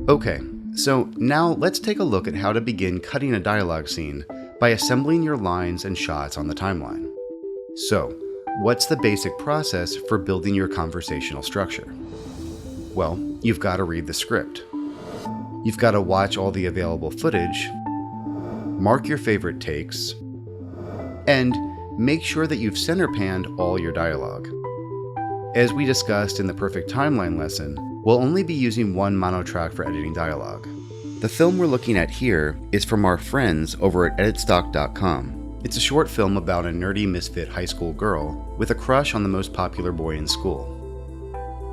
Okay, so now let's take a look at how to begin cutting a dialogue scene by assembling your lines and shots on the timeline. So, what's the basic process for building your conversational structure? Well, you've got to read the script. You've got to watch all the available footage, mark your favorite takes, and make sure that you've center panned all your dialogue. As we discussed in the Perfect Timeline lesson, we'll only be using one monotrack for editing dialogue. The film we're looking at here is from our friends over at editstock.com. It's a short film about a nerdy misfit high school girl with a crush on the most popular boy in school.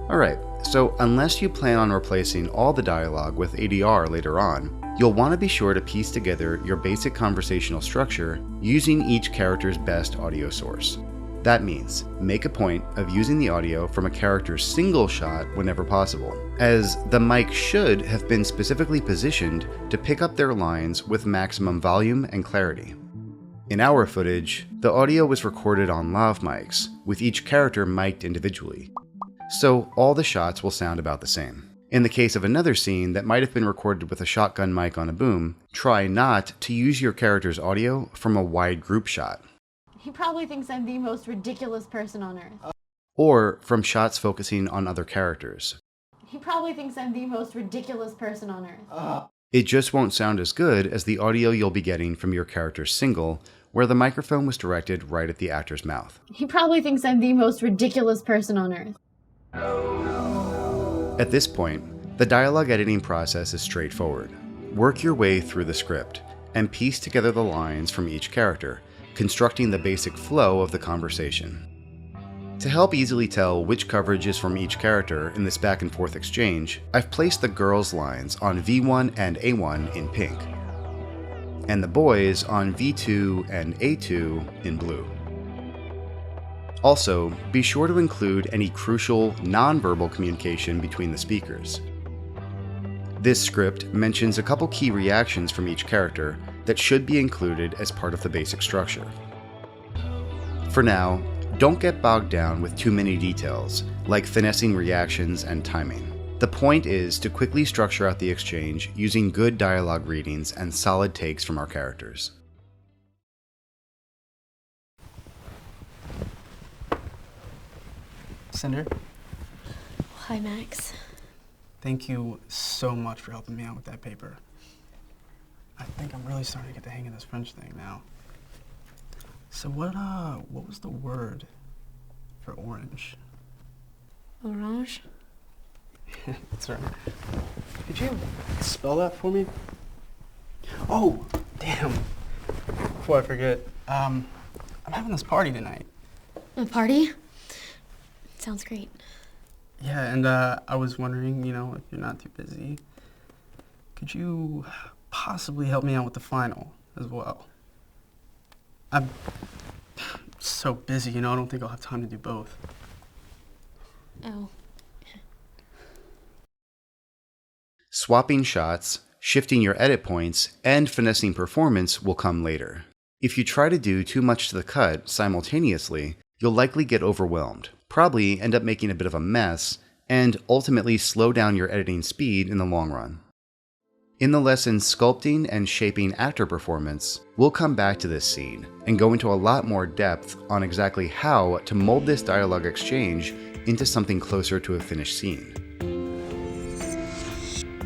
Alright, so unless you plan on replacing all the dialogue with ADR later on, you'll want to be sure to piece together your basic conversational structure using each character's best audio source. That means, make a point of using the audio from a character's single shot whenever possible, as the mic should have been specifically positioned to pick up their lines with maximum volume and clarity. In our footage, the audio was recorded on lav mics, with each character mic'd individually, so all the shots will sound about the same. In the case of another scene that might have been recorded with a shotgun mic on a boom, try not to use your character's audio from a wide group shot. He probably thinks I'm the most ridiculous person on earth. Or from shots focusing on other characters. He probably thinks I'm the most ridiculous person on earth. It just won't sound as good as the audio you'll be getting from your character's single, where the microphone was directed right at the actor's mouth. He probably thinks I'm the most ridiculous person on earth. At this point, the dialogue editing process is straightforward. Work your way through the script and piece together the lines from each character, constructing the basic flow of the conversation. To help easily tell which coverage is from each character in this back and forth exchange, I've placed the girls' lines on V1 and A1 in pink, and the boys on V2 and A2 in blue. Also, be sure to include any crucial nonverbal communication between the speakers. This script mentions a couple key reactions from each character that should be included as part of the basic structure. For now, don't get bogged down with too many details, like finessing reactions and timing. The point is to quickly structure out the exchange using good dialogue readings and solid takes from our characters. Cinder, Hi, Max. thank you so much for helping me out with that paper. I think I'm really starting to get the hang of this French thing now. So what was the word for orange? Orange? That's right. Could you spell that for me? Oh, damn. Before I forget, I'm having this party tonight. A party? Sounds great. Yeah, and I was wondering, if you're not too busy, could you possibly help me out with the final as well? I'm so busy, I don't think I'll have time to do both. Oh. Swapping shots, shifting your edit points, and finessing performance will come later. If you try to do too much to the cut simultaneously, you'll likely get overwhelmed, probably end up making a bit of a mess, and ultimately slow down your editing speed in the long run. In the lesson Sculpting and Shaping Actor Performance, we'll come back to this scene and go into a lot more depth on exactly how to mold this dialogue exchange into something closer to a finished scene.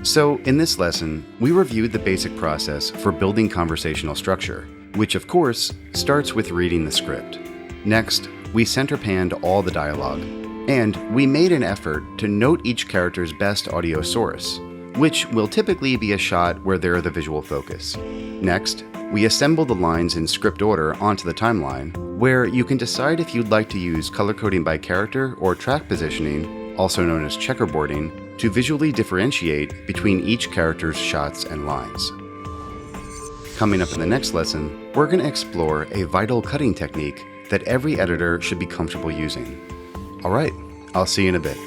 So, in this lesson, we reviewed the basic process for building conversational structure, which of course starts with reading the script. Next, we center panned all the dialogue, and we made an effort to note each character's best audio source, which will typically be a shot where they're the visual focus. Next, we assemble the lines in script order onto the timeline, where you can decide if you'd like to use color coding by character or track positioning, also known as checkerboarding, to visually differentiate between each character's shots and lines. Coming up in the next lesson, we're going to explore a vital cutting technique that every editor should be comfortable using. Alright, I'll see you in a bit.